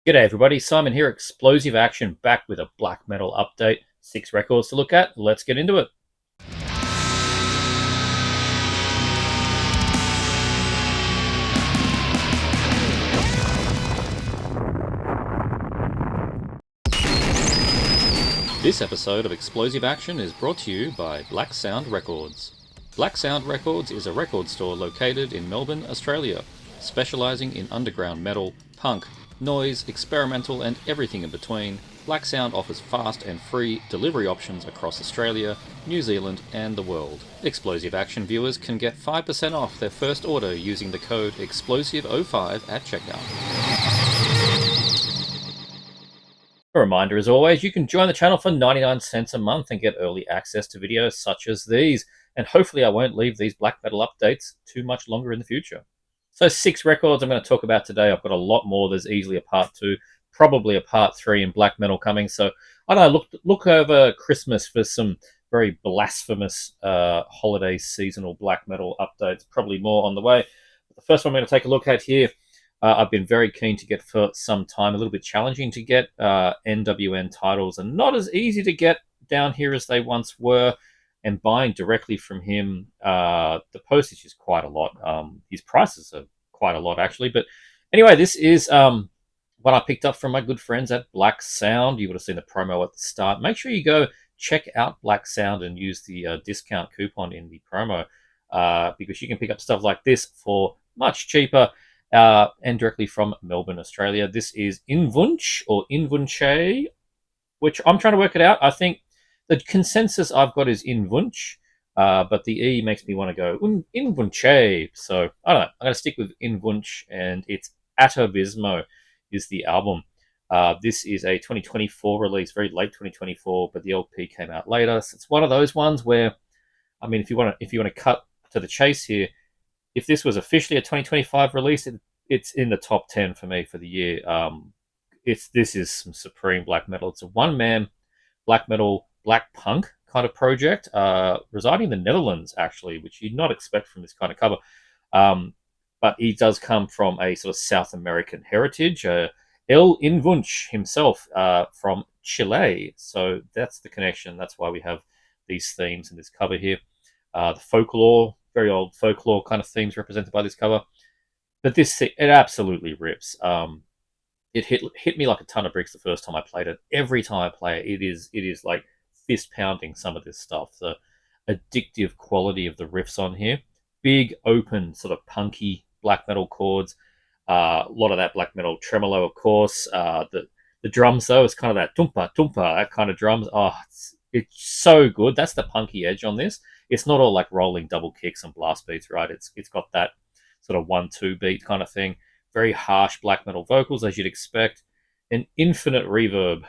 G'day everybody, Simon here, Explosive Action, back with a black metal update. 6 records to look at, let's get into it. This episode of Explosive Action is brought to you by Blacksound Records. Blacksound Records is a record store located in Melbourne, Australia, specialising in underground metal, punk, noise, experimental and everything in between. Blacksound offers fast and free delivery options across Australia, New Zealand and the world. Explosive Action viewers can get 5% off their first order using the code EXPLOSIVE05 at checkout. A reminder as always, you can join the channel for 99 cents a month and get early access to videos such as these, and hopefully I won't leave these black metal updates too much longer in the future. So 6 records I'm going to talk about today. I've got a lot more. There's easily a part 2, probably a part 3 in black metal coming. So I don't know, look over Christmas for some very blasphemous holiday seasonal black metal updates. Probably more on the way. But the first one I'm going to take a look at here, I've been very keen to get for some time. A little bit challenging to get. NWN titles are not as easy to get down here as they once were. And buying directly from him, the postage is quite a lot. His prices are quite a lot, actually. But anyway, this is what I picked up from my good friends at Blacksound. You would have seen the promo at the start. Make sure you go check out Blacksound and use the discount coupon in the promo because you can pick up stuff like this for much cheaper and directly from Melbourne, Australia. This is Invunche or Invunche, which I'm trying to work it out. I think the consensus I've got is Invunche, but the E makes me want to go Invunche. So I don't know. I'm going to stick with Invunche, and it's Atavismo is the album. This is a 2024 release, very late 2024, but the LP came out later. So it's one of those ones where, I mean, if you want to cut to the chase here, if this was officially a 2025 release, it's in the top 10 for me for the year. This is some supreme black metal. It's a one-man black metal, black punk kind of project, residing in the Netherlands, actually, which you'd not expect from this kind of cover. But he does come from a sort of South American heritage. El Invunche himself from Chile. So that's the connection. That's why we have these themes in this cover here. The folklore, very old folklore kind of themes represented by this cover. But it absolutely rips. It hit me like a ton of bricks the first time I played it. Every time I play it, it is like fist pounding some of this stuff. The addictive quality of the riffs on here. Big, open, sort of punky black metal chords. A lot of that black metal tremolo, of course. The drums, though, is kind of that tumpa, tumpa, that kind of drums. Oh, it's so good. That's the punky edge on this. It's not all like rolling double kicks and blast beats, right? It's got that sort of 1-2 beat kind of thing. Very harsh black metal vocals, as you'd expect. An infinite reverb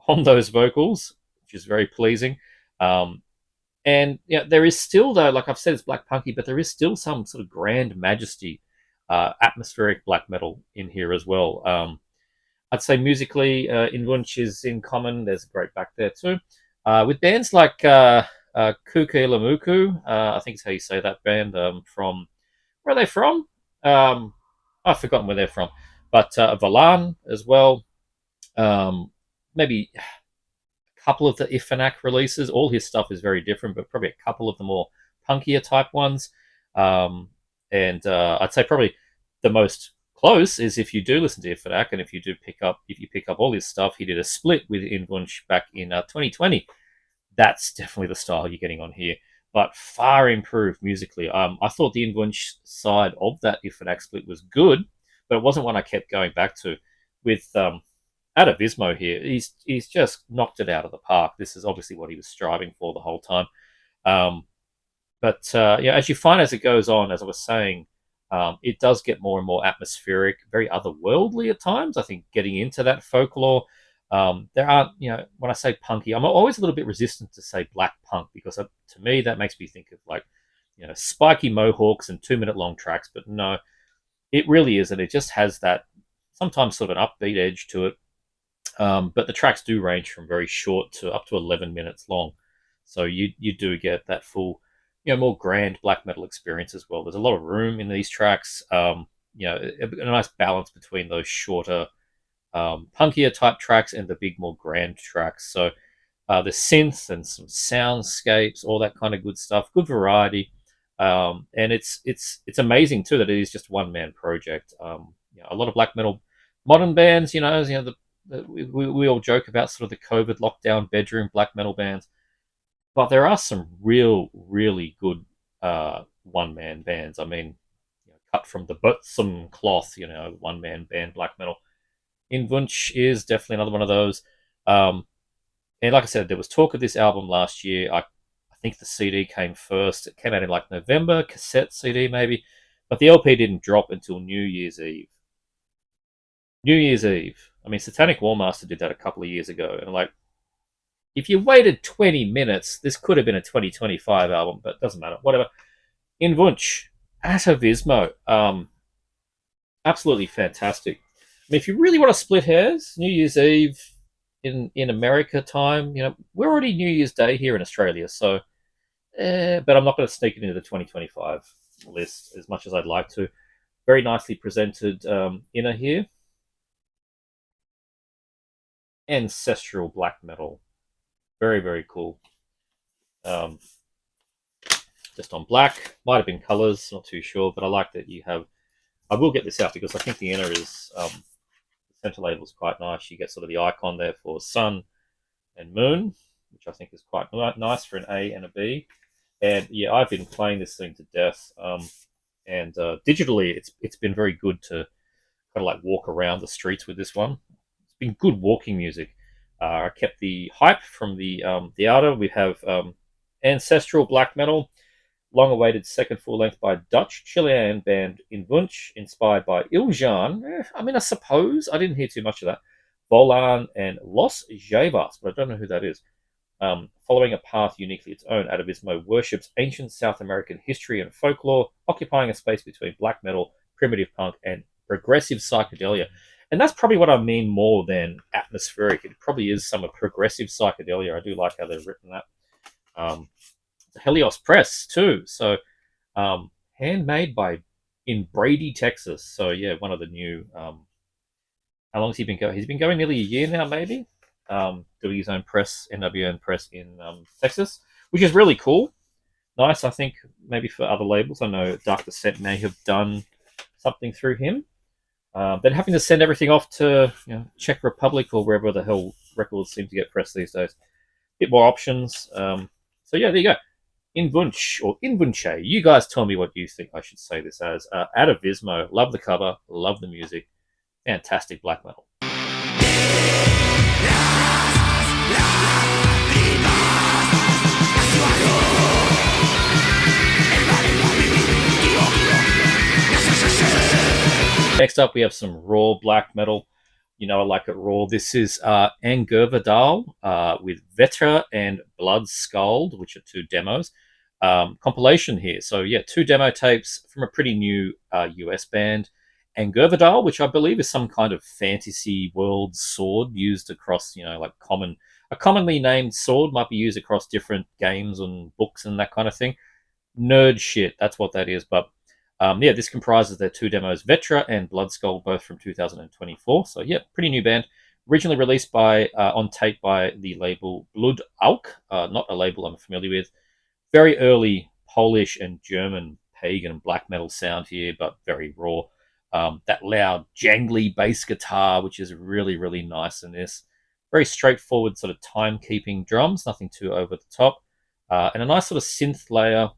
on those vocals, which is very pleasing. And yeah, there is still, though, like I've said, it's black punky, but there is still some sort of grand majesty, atmospheric black metal in here as well. I'd say musically, Invunche is in common. There's a great back there too. With bands like Kuke Lamuku, I think is how you say that band, from, where are they from? I've forgotten where they're from. But Valan as well. Maybe a couple of the Ifanak releases. All his stuff is very different, but probably a couple of the more punkier type ones. And I'd say probably the most close is if you do listen to Ifanak, and if you pick up all his stuff, he did a split with Invunche back in 2020. That's definitely the style you're getting on here, but far improved musically. I thought the Invunche side of that Ifanak split was good, but it wasn't one I kept going back to. With Atavismo here, he's just knocked it out of the park. This is obviously what he was striving for the whole time. But yeah, as you find as it goes on, as I was saying, it does get more and more atmospheric, very otherworldly at times. I think getting into that folklore. There aren't, when I say punky, I'm always a little bit resistant to say black punk because to me that makes me think of like, spiky mohawks and 2-minute long tracks. But no, it really isn't. It just has that sometimes sort of an upbeat edge to it. But the tracks do range from very short to up to 11 minutes long. So you do get that full, more grand black metal experience as well. There's a lot of room in these tracks. A nice balance between those shorter punkier type tracks and the big, more grand tracks. So the synth and some soundscapes, all that kind of good stuff. Good variety, and it's amazing too that it is just one man project. A lot of black metal modern bands, we all joke about sort of the COVID lockdown bedroom black metal bands, but there are some really good one man bands. I mean, cut from the some cloth, one man band black metal. Invunche is definitely another one of those. Um, and like I said, there was talk of this album last year. I think the CD came first. It came out in like November, cassette CD maybe, but the LP didn't drop until New Year's Eve. New Year's Eve. I mean, Satanic Warmaster did that a couple of years ago, and like, if you waited 20 minutes, this could have been a 2025 album, but it doesn't matter. Whatever. Invunche, Atavismo, absolutely fantastic. I mean, if you really want to split hairs, New Year's Eve in America time, we're already New Year's Day here in Australia, so, but I'm not going to sneak it into the 2025 list as much as I'd like to. Very nicely presented inner here. Ancestral black metal. Very, very cool. Just on black. Might have been colors, not too sure, but I like that you have. I will get this out because I think the inner is the center label is quite nice. You get sort of the icon there for sun and moon, which I think is quite nice for an A and a B. And yeah, I've been playing this thing to death. And digitally, it's been very good to kind of like walk around the streets with this one. It's been good walking music. I kept the hype from the outer. We have ancestral black metal, long-awaited second full-length by Dutch Chilean band Invunche, inspired by Iljan. I mean, I suppose I didn't hear too much of that. Volan and Los Jaivas, but I don't know who that is. Following a path uniquely its own, Atavismo worships ancient South American history and folklore, occupying a space between black metal, primitive punk, and progressive psychedelia. And that's probably what I mean more than atmospheric. It probably is some of progressive psychedelia. I do like how they've written that. Helios Press too. So handmade in Brady, Texas. So yeah, one of the new. How long has he been going? He's been going nearly a year now, maybe. Doing his own press, NWN press in Texas, which is really cool. Nice, I think maybe for other labels. I know Dark Descent may have done something through him. Then having to send everything off to Czech Republic or wherever the hell records seem to get pressed these days. Bit more options. So yeah, there you go. Invunche or Invunche. You guys tell me what you think I should say this as. Atavismo. Love the cover. Love the music. Fantastic black metal. Next up, we have some raw black metal. I like it raw. This is Angurvidal with Vetra and Blood Scald, which are two demos. Compilation here. So, yeah, two demo tapes from a pretty new US band. Angurvidal, which I believe is some kind of fantasy world sword used across, like a commonly named sword might be used across different games and books and that kind of thing. Nerd shit, that's what that is. But yeah, this comprises their two demos, Vetra and Bloodskull, both from 2024. So yeah, pretty new band. Originally released by on tape by the label Blood Auk, not a label I'm familiar with. Very early Polish and German pagan black metal sound here, but very raw. That loud, jangly bass guitar, which is really, really nice in this. Very straightforward sort of time-keeping drums, nothing too over the top. And a nice sort of synth layer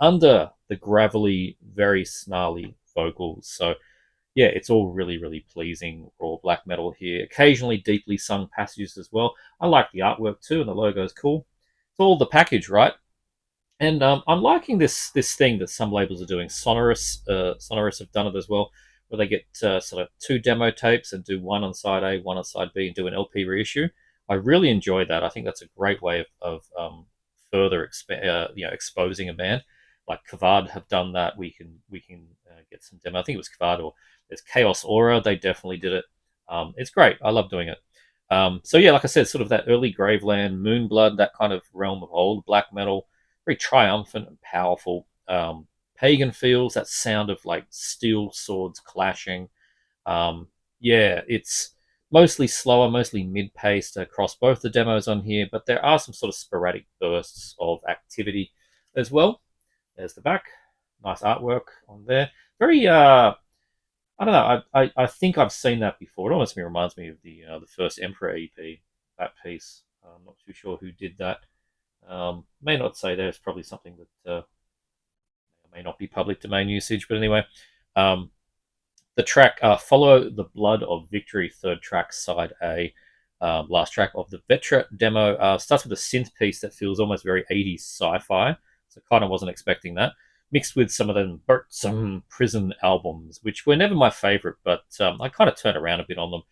under the gravelly, very snarly vocals. So, yeah, it's all really, really pleasing raw black metal here. Occasionally deeply sung passages as well. I like the artwork too, and the logo is cool. It's all the package, right? And I'm liking this thing that some labels are doing. Sonorous have done it as well, where they get sort of two demo tapes and do one on side A, one on side B, and do an LP reissue. I really enjoy that. I think that's a great way of further exposing a band. Like Kavad have done that. We can get some demo. I think it was Kavad, or there's Chaos Aura. They definitely did it. It's great. I love doing it. So yeah, like I said, sort of that early Graveland, Moonblood, that kind of realm of old black metal, very triumphant and powerful. Pagan feels, that sound of like steel swords clashing. Yeah, it's Mostly slower, mostly mid-paced across both the demos on here, but there are some sort of sporadic bursts of activity as well. There's the back. Nice artwork on there. Very, I don't know. I think I've seen that before. It almost reminds me of the first Emperor EP, that piece. I'm not too sure who did that. May not say there's probably something that may not be public domain usage, but anyway, um, the track "Follow the Blood of Victory," third track, side A, last track of the Vetra demo, starts with a synth piece that feels almost very 80s sci-fi. So kind of wasn't expecting that. Mixed with some of them some prison albums, which were never my favorite, but I kind of turned around a bit on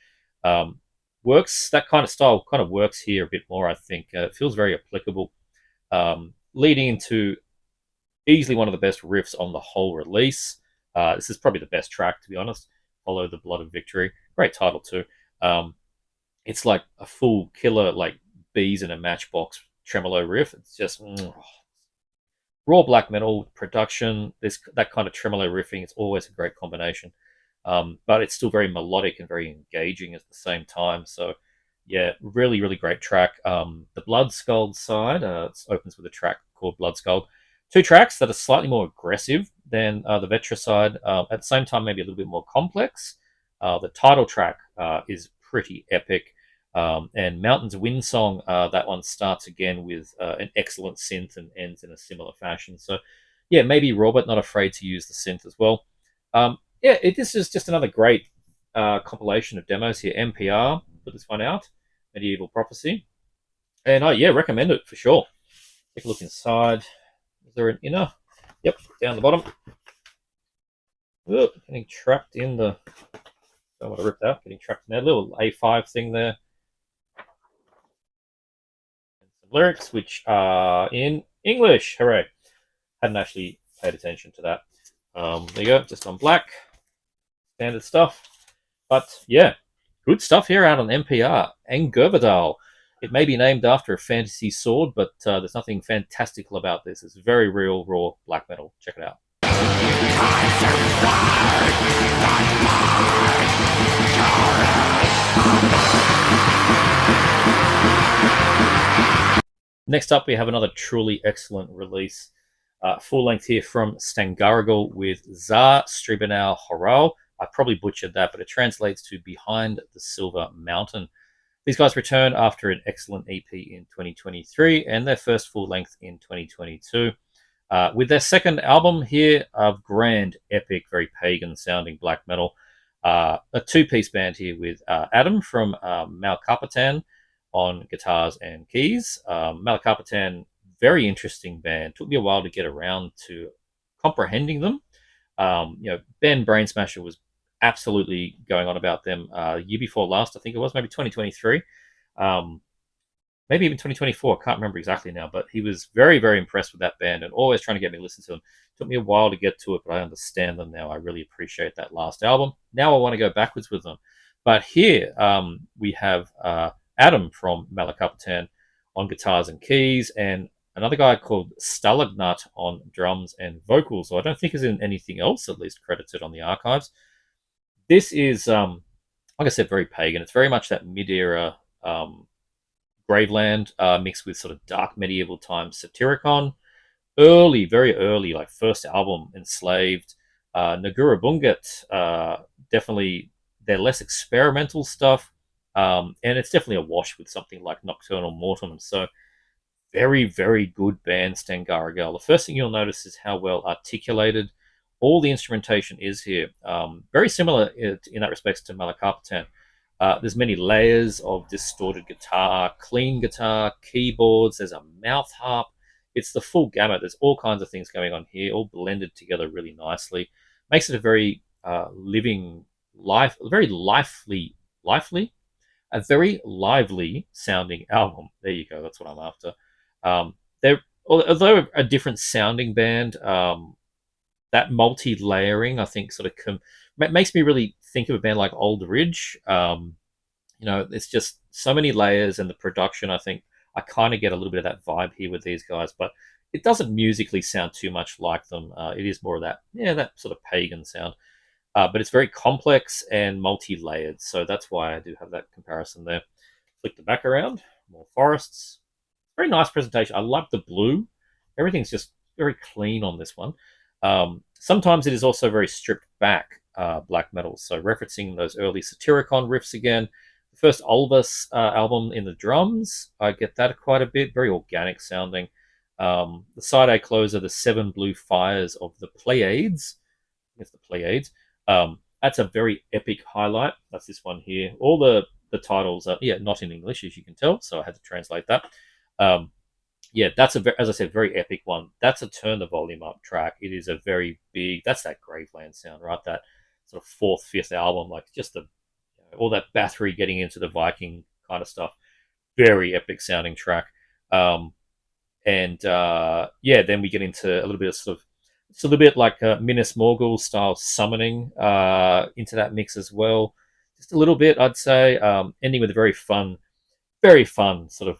them. Works that kind of style kind of works here a bit more. I think it feels very applicable, leading into easily one of the best riffs on the whole release. This is probably the best track, to be honest. Follow the Blood of Victory. Great title too. It's like a full killer, like bees in a matchbox tremolo riff. It's just raw black metal production. This that kind of tremolo riffing. It's always a great combination. But it's still very melodic and very engaging at the same time. So yeah, really, really great track. The Blood Skull side it opens with a track called Blood Skull. Two tracks that are slightly more aggressive than the Vetra side. At the same time, maybe a little bit more complex. The title track is pretty epic. And Mountain's Wind Song, that one starts again with an excellent synth and ends in a similar fashion. So, yeah, maybe Robert not afraid to use the synth as well. This is just another great compilation of demos here. MPR put this one out, Medieval Prophecy. And recommend it for sure. Take a look inside. Is there an inner? Yep, down the bottom. Getting trapped in the... Don't want to rip that up. Getting trapped in that little A5 thing there. And some lyrics, which are in English. Hooray. Hadn't actually paid attention to that. There you go, just on black. Standard stuff. But yeah, good stuff here out on NPR. Angurvidal. It may be named after a fantasy sword, but there's nothing fantastical about this. It's very real, raw black metal. Check it out. Next up, we have another truly excellent release. Full length here from Stangarigel with Za Stribenau Horal. I probably butchered that, but it translates to Behind the Silver Mountain. These guys return after an excellent EP in 2023 and their first full length in 2022. With their second album here of grand, epic, very pagan sounding black metal. A two-piece band here with Adam from Malcarpatan on guitars and keys. Malcarpatan, very interesting band. Took me a while to get around to comprehending them. Ben Brainsmasher was absolutely going on about them year before last, I think it was, maybe 2023. Maybe even 2024, I can't remember exactly now, but he was very, very impressed with that band and always trying to get me to listen to them. Took me a while to get to it, but I understand them now. I really appreciate that last album. Now I want to go backwards with them. But here we have Adam from Malcarpatan on guitars and keys, and another guy called Stalagnut on drums and vocals. So I don't think is in anything else, at least credited on the archives. This is, like I said, very pagan. It's very much that mid-era Graveland mixed with sort of dark medieval times Satyricon. Early, very early, like first album, Enslaved. Nagura Bunget, definitely their less experimental stuff. And it's definitely a wash with something like Nocturnal Mortem. So very, very good band, Stangarigel. The first thing you'll notice is how well articulated all the instrumentation is here. Very similar in that respect to Malcarpatan. There's many layers of distorted guitar, clean guitar, keyboards. There's a mouth harp. It's the full gamut. There's all kinds of things going on here, all blended together really nicely. Makes it a very very lively sounding album. There you go. That's what I'm after. They're although a different sounding band. That multi-layering, I think, sort of makes me really think of a band like Old Ridge. It's just so many layers, and the production, I think, I kind of get a little bit of that vibe here with these guys, but it doesn't musically sound too much like them. It is more of that sort of pagan sound. but it's very complex and multi-layered. So that's why I do have that comparison there. Flick the back around, more forests. Very nice presentation. I love the blue. Everything's just very clean on this one. Sometimes it is also very stripped back black metal. So referencing those early Satyricon riffs again. The first Olvis album in the drums, I get that quite a bit. Very organic sounding. The side A closer, the Seven Blue Fires of the Pleiades. It's the Pleiades. That's a very epic highlight. That's this one here. All the titles are not in English, as you can tell, so I had to translate that. That's as I said, very epic one. That's a turn the volume up track. It is a very big. That's that Graveland sound, right? That sort of fourth, fifth album, like just all that Bathory getting into the Viking kind of stuff. Very epic sounding track. Then we get into a little bit of sort of. It's a little bit like Minas Morgul style summoning into that mix as well. Just a little bit, I'd say. Ending with a very fun sort of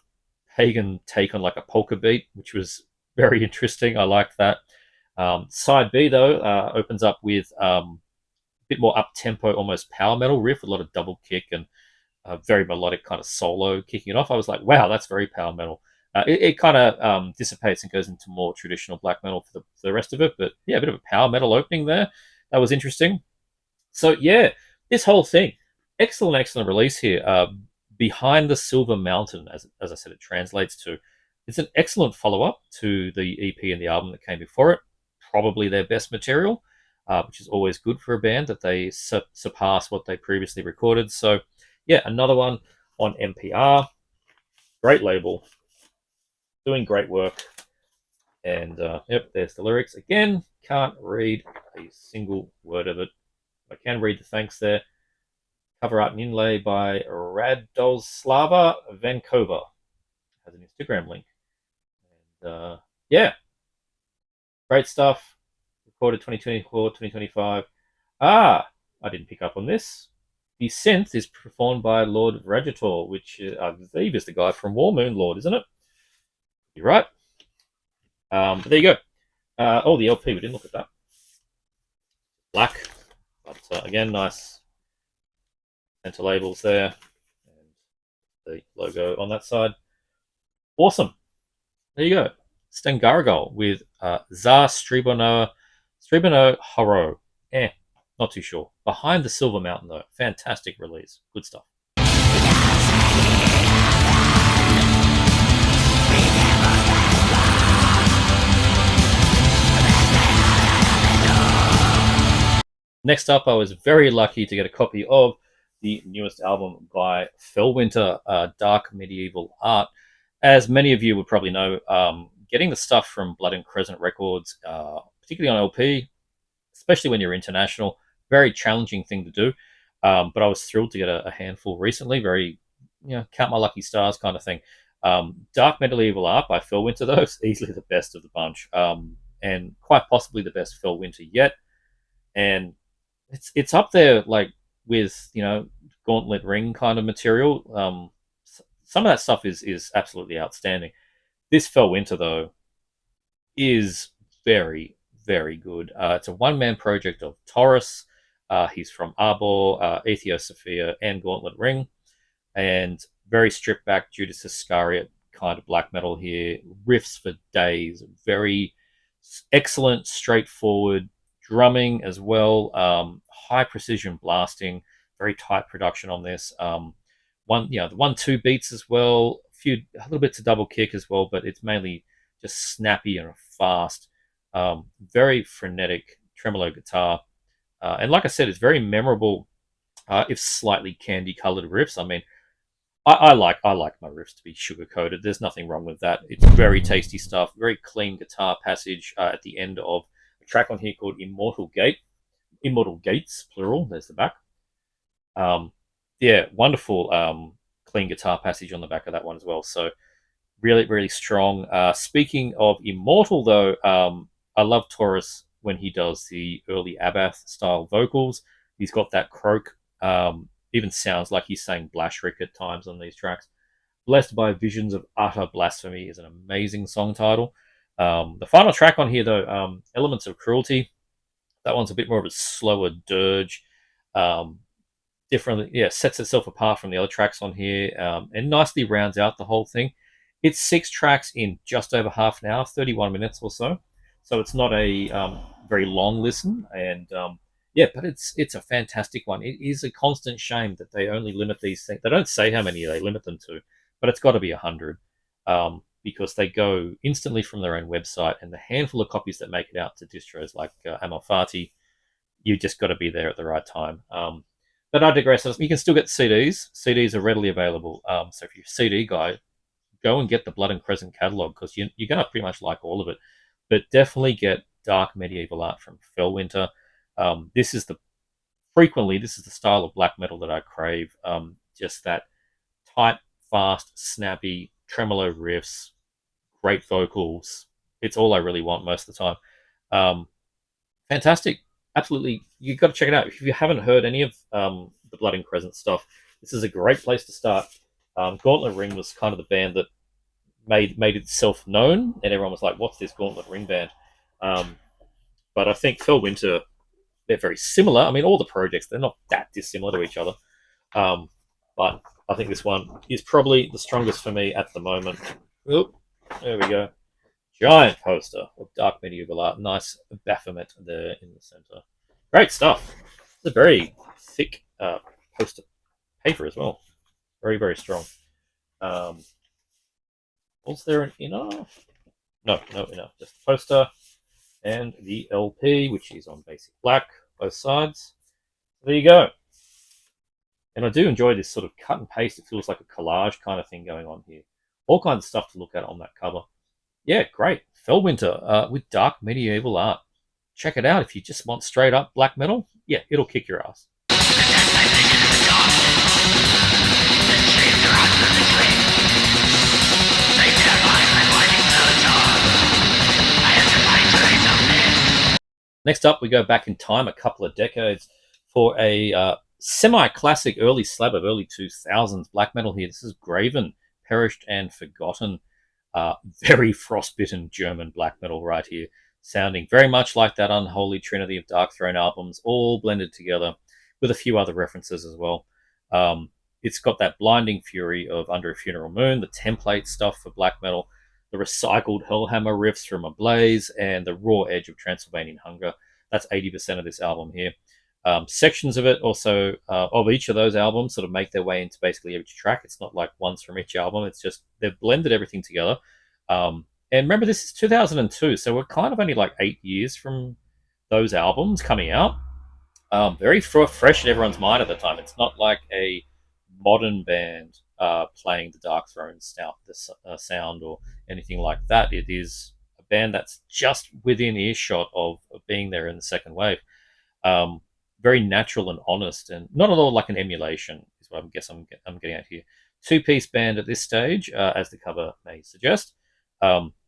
pagan take on like a polka beat, which was very interesting. I liked that. Side B though opens up with a bit more up tempo, almost power metal riff, with a lot of double kick and a very melodic kind of solo kicking it off. I was like, wow, that's very power metal. It kind of dissipates and goes into more traditional black metal for the rest of it. But yeah, a bit of a power metal opening there. That was interesting. So yeah, this whole thing, excellent release here. Behind the Silver Mountain, as I said, it translates to. It's an excellent follow up to the EP and the album that came before it. Probably their best material, which is always good for a band that they surpass what they previously recorded. So yeah, another one on NPR. Great label. Doing great work. And there's the lyrics. Again, can't read a single word of it. I can read the thanks there. Cover art and inlay by Radoslava Vankova. Has an Instagram link. And great stuff. Recorded 2024, 2025. I didn't pick up on this. The synth is performed by Lord Rajator, which I believe is the guy from War Moon Lord, isn't it? You're right. But there you go. The LP, we didn't look at that. Black. But again, nice center labels there. And the logo on that side. Awesome. There you go. Stangarigel with Za Stribono Haro. Not too sure. Behind the Silver Mountain, though. Fantastic release. Good stuff. Next up, I was very lucky to get a copy of the newest album by Fellwinter, Dark Medieval Art. As many of you would probably know, getting the stuff from Blood and Crescent Records, particularly on LP, especially when you're international, very challenging thing to do. But I was thrilled to get a handful recently. Very, count my lucky stars kind of thing. Dark Medieval Art by Fellwinter, though, is easily the best of the bunch, and quite possibly the best Fellwinter yet. And it's up there like with Gauntlet Ring kind of material. Some of that stuff is absolutely outstanding. This Fellwinter though is very good. It's a one-man project of Taurus. He's from Arbor, Aethiosophia, and Gauntlet Ring, and very stripped back Judas Iscariot kind of black metal here. Riffs for days. Very excellent, straightforward drumming as well. High precision blasting. Very tight production on this. The 1-2 beats as well. A little bits of double kick as well, but it's mainly just snappy and fast. Very frenetic tremolo guitar. And like I said, it's very memorable, if slightly candy-colored riffs. I mean, I like my riffs to be sugar-coated. There's nothing wrong with that. It's very tasty stuff. Very clean guitar passage at the end of a track on here called Immortal Gates, plural. There's the back. Wonderful clean guitar passage on the back of that one as well. So really strong. Speaking of Immortal, though, I love Taurus when he does the early Abath style vocals. He's got that croak. Even sounds like he's saying Blashrick at times on these tracks. Blessed by Visions of Utter Blasphemy is an amazing song title. The final track on here, though, Elements of Cruelty. That one's a bit more of a slower dirge. Differently, yeah, sets itself apart from the other tracks on here, and nicely rounds out the whole thing. It's 6 tracks in just over half an hour, 31 minutes or so. So it's not a very long listen, and yeah, but it's a fantastic one. It is a constant shame that they only limit these things. They don't say how many they limit them to, but it's got to be 100, because they go instantly from their own website, and the handful of copies that make it out to distros like Amalfati, you just got to be there at the right time. But I digress. You can still get CDs. CDs are readily available. So if you're a CD guy, go and get the Blood and Crescent catalog, because you're going to pretty much like all of it. But definitely get dark medieval art from Fellwinter. This is the style of black metal that I crave. Just that tight, fast, snappy, tremolo riffs, great vocals. It's all I really want most of the time. Fantastic. Absolutely. You've got to check it out. If you haven't heard any of the Blood and Crescent stuff, this is a great place to start. Gauntlet Ring was kind of the band that made itself known, and everyone was like, "What's this Gauntlet Ring band?" But I think Fellwinter, they're very similar. I mean, all the projects, they're not that dissimilar to each other. But I think this one is probably the strongest for me at the moment. Oop, there we go. Giant poster of dark medieval art. Nice Baphomet there in the center. Great stuff. It's a very thick poster paper as well. Very, very strong. Was there an inner? No inner. Just the poster and the LP, which is on basic black, both sides. There you go. And I do enjoy this sort of cut and paste. It feels like a collage kind of thing going on here. All kinds of stuff to look at on that cover. Yeah, great. Fellwinter with dark medieval art. Check it out if you just want straight up black metal. Yeah, it'll kick your ass. Next up, we go back in time a couple of decades for a semi-classic early slab of early 2000s black metal here. This is Graven, Perished and Forgotten. Very frostbitten German black metal right here, sounding very much like that unholy trinity of Darkthrone albums, all blended together with a few other references as well. It's got that blinding fury of Under a Funeral Moon, the template stuff for black metal, the recycled Hellhammer riffs from Ablaze, and the raw edge of Transylvanian Hunger. That's 80% of this album here. Sections of it also, of each of those albums, sort of make their way into basically each track. It's not like ones from each album. It's just they've blended everything together. And remember, this is 2002, so we're kind of only like 8 years from those albums coming out. Very fresh in everyone's mind at the time. It's not like a modern band playing the Darkthrone sound or anything like that. It is a band that's just within earshot of being there in the second wave. Very natural and honest, and not at all like an emulation, is what I'm getting at here. Two-piece band at this stage, as the cover may suggest.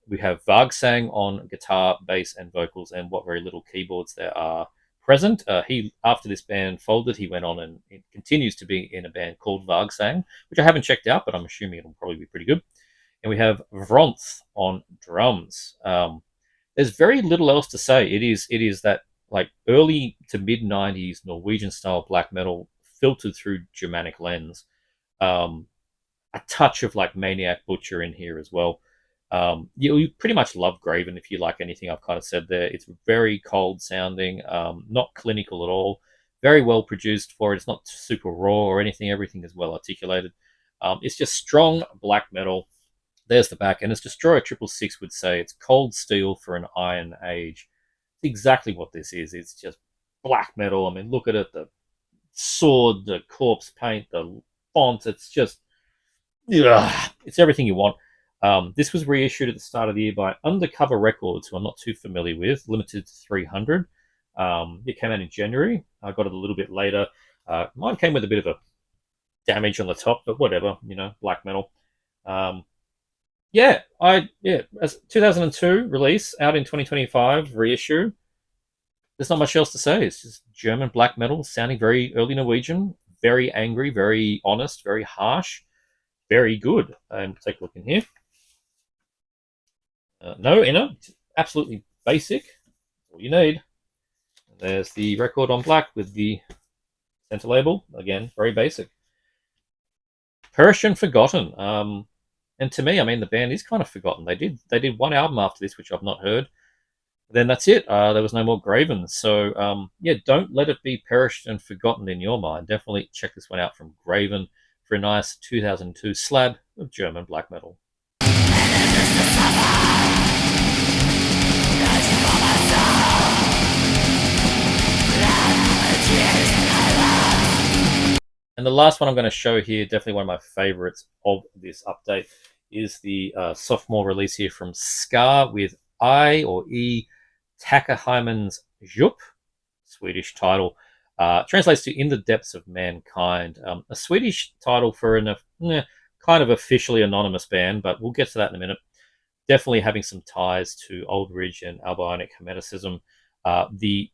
We have Vagsang on guitar, bass, and vocals, and what very little keyboards there are present. He, after this band folded, he went on and continues to be in a band called Vagsang, which I haven't checked out, but I'm assuming it'll probably be pretty good. And we have Vronth on drums. There's very little else to say. It is that like early to mid 90s Norwegian style black metal filtered through Germanic lens. A touch of like Maniac Butcher in here as well. You pretty much love Graven if you like anything I've kind of said there. It's very cold sounding, not clinical at all. Very well produced for it. It's not super raw or anything. Everything is well articulated. It's just strong black metal. There's the back, and as Destroyer 666 would say, it's cold steel for an iron age. It's exactly what this is. It's just black metal. I mean, look at it. The sword, the corpse paint, the font. It's just, yeah, it's everything you want. This was reissued at the start of the year by Undercover Records, who I'm not too familiar with, limited to 300. It came out in January. I got it a little bit later. Mine came with a bit of a damage on the top, but whatever, black metal. As 2002 release, out in 2025, reissue. There's not much else to say. It's just German black metal, sounding very early Norwegian, very angry, very honest, very harsh, very good. And take a look in here. No inner, absolutely basic. All you need. There's the record on black with the center label. Again, very basic. Perished and Forgotten. And to me, I mean, the band is kind of forgotten. They did one album after this, which I've not heard. Then that's it. There was no more Graven. So yeah, don't let it be perished and forgotten in your mind. Definitely check this one out from Graven for a nice 2002 slab of German black metal. And the last one I'm going to show here, definitely one of my favorites of this update, is the sophomore release here from Skare with I or E Takahyman's Jup, Swedish title. Translates to In the Depths of Mankind. A Swedish title for an kind of officially anonymous band, but we'll get to that in a minute. Definitely having some ties to Old Ridge and Albionic Hermeticism. The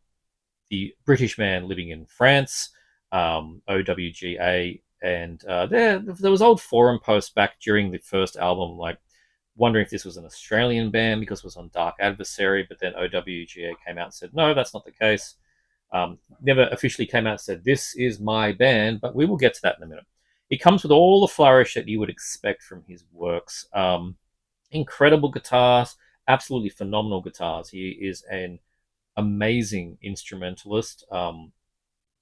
British man living in France, OWGA, and there was old forum posts back during the first album, like wondering if this was an Australian band because it was on Dark Adversary, but then OWGA came out and said, no, that's not the case. Never officially came out and said, this is my band, but we will get to that in a minute. It comes with all the flourish that you would expect from his works. Incredible guitars, absolutely phenomenal guitars. He is an amazing instrumentalist.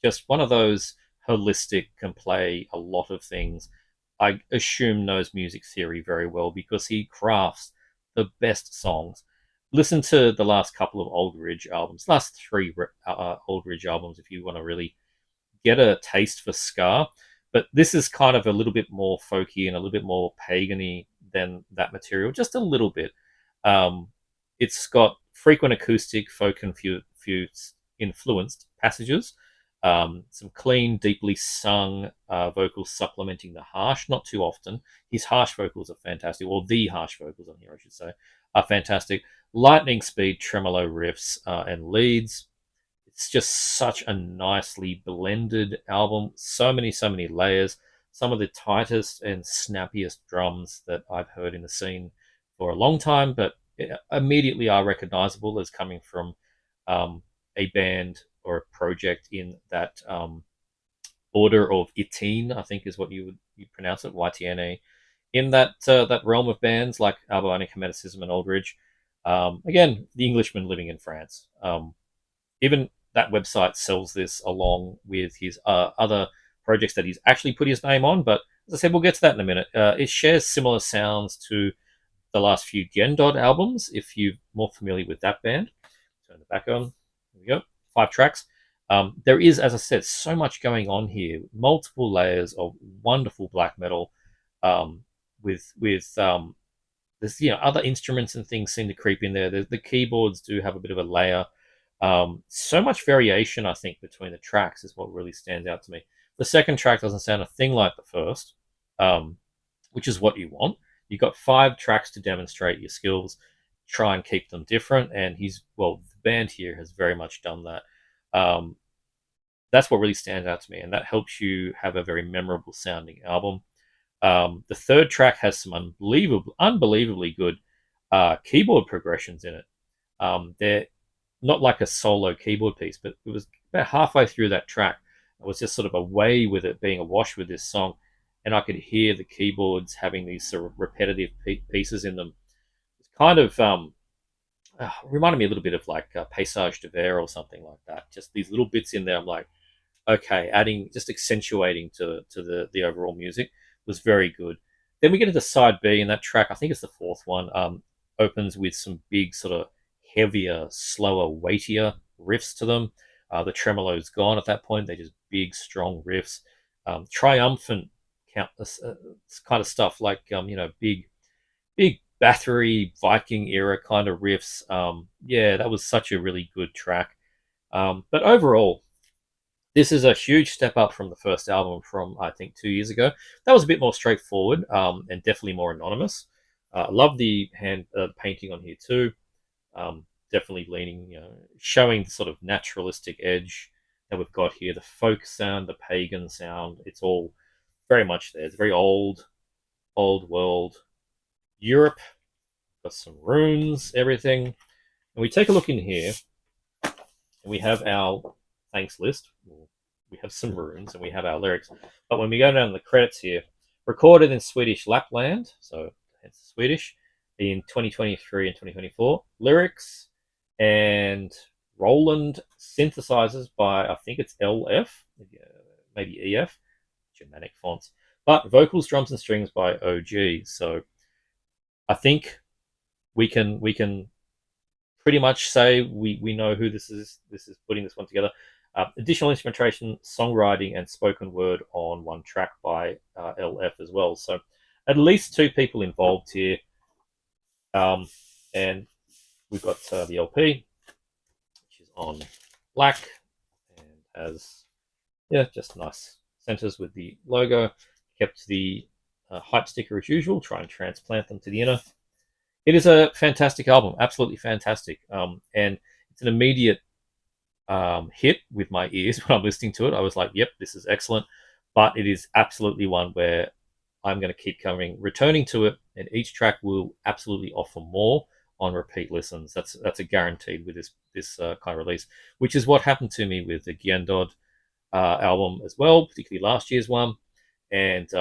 Just one of those holistic, can play a lot of things. I assume knows music theory very well because he crafts the best songs. Listen to the last couple of Old Ridge albums, last three Old Ridge albums, if you want to really get a taste for ska. But this is kind of a little bit more folky and a little bit more pagany than that material, just a little bit. It's got frequent acoustic, folk influenced passages, some clean, deeply sung vocals supplementing the harsh, not too often. His harsh vocals are fantastic, or the harsh vocals on here, I should say, are fantastic. Lightning speed tremolo riffs and leads. It's just such a nicely blended album. So many layers. Some of the tightest and snappiest drums that I've heard in the scene for a long time, but immediately are recognizable as coming from a band or a project in that order of Itine, I think is what you pronounce it, YTNE. In that realm of bands like Albionic Hermeticism and Old Ridge. Again, the Englishman living in France. Even that website sells this along with his other projects that he's actually put his name on. But as I said, we'll get to that in a minute. It shares similar sounds to the last few Gendod albums, if you're more familiar with that band. Turn the back on. There we go. 5 tracks. There is, as I said, so much going on here. Multiple layers of wonderful black metal, with there's other instruments and things seem to creep in there. The keyboards do have a bit of a layer. So much variation, I think, between the tracks is what really stands out to me. The second track doesn't sound a thing like the first, which is what you want. You've got 5 tracks to demonstrate your skills, try and keep them different, and the band here has very much done that. That's what really stands out to me, and that helps you have a very memorable sounding album. The third track has some unbelievably good keyboard progressions in it. They're not like a solo keyboard piece, but it was about halfway through that track. I was just sort of away with it, being awash with this song, and I could hear the keyboards having these sort of repetitive pieces in them. It's kind of reminded me a little bit of like Paysage de Verre or something like that. Just these little bits in there. I'm like, okay, just accentuating to the overall music was very good. Then we get into side B, and that track, I think it's the fourth one, opens with some big sort of heavier, slower, weightier riffs to them. The tremolo's gone at that point. They're just big, strong riffs. Triumphant kind of stuff, like big Bathory Viking era kind of riffs. Yeah, that was such a really good track. But overall, this is a huge step up from the first album from, I think, 2 years ago. That was a bit more straightforward and definitely more anonymous. I love the hand painting on here too. Definitely leaning, showing the sort of naturalistic edge that we've got here. The folk sound, the pagan sound, it's all very much there. It's very old world Europe. Got some runes, everything. And we take a look in here, and and we have our thanks list. We have some runes and we have our lyrics. But when we go down the credits here, recorded in Swedish Lapland, so it's Swedish, in 2023 and 2024. Lyrics and Roland synthesizers by, I think it's LF, maybe EF, Germanic fonts. But vocals, drums, and strings by OG. So I think we can pretty much say we know who this is. This is putting this one together. Additional instrumentation, songwriting, and spoken word on one track by LF as well. So at least two people involved here. And we've got the LP, which is on black and has just nice centers with the logo. Kept the hype sticker as usual. Try and transplant them to the inner. It is a fantastic album, absolutely fantastic, and it's an immediate hit with my ears when I'm listening to it. I was like, "Yep, this is excellent," but it is absolutely one where I'm going to keep returning to it, and each track will absolutely offer more on repeat listens. That's a guaranteed with this kind of release, which is what happened to me with the Gyendod album as well, particularly last year's one. And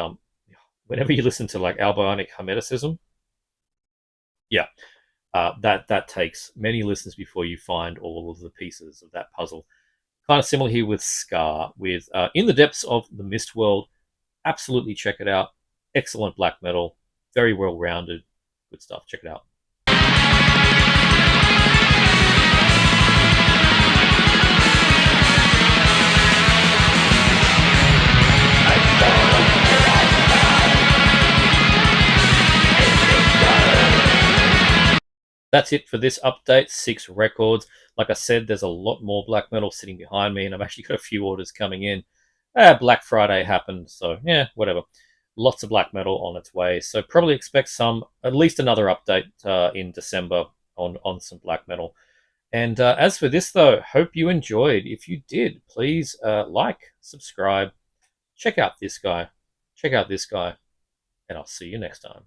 whenever you listen to like Albionic Hermeticism, that takes many listens before you find all of the pieces of that puzzle. Kind of similar here with Skare, with In the Depths of the Mist World. Absolutely check it out. Excellent black metal, very well rounded, good stuff. Check it out. That's it for this update, 6 records. Like I said, there's a lot more black metal sitting behind me, and I've actually got a few orders coming in. Black Friday happened, so yeah, whatever. Lots of black metal on its way, so probably expect at least another update in December on some black metal. And as for this, though, hope you enjoyed. If you did, please like, subscribe, check out this guy, and I'll see you next time.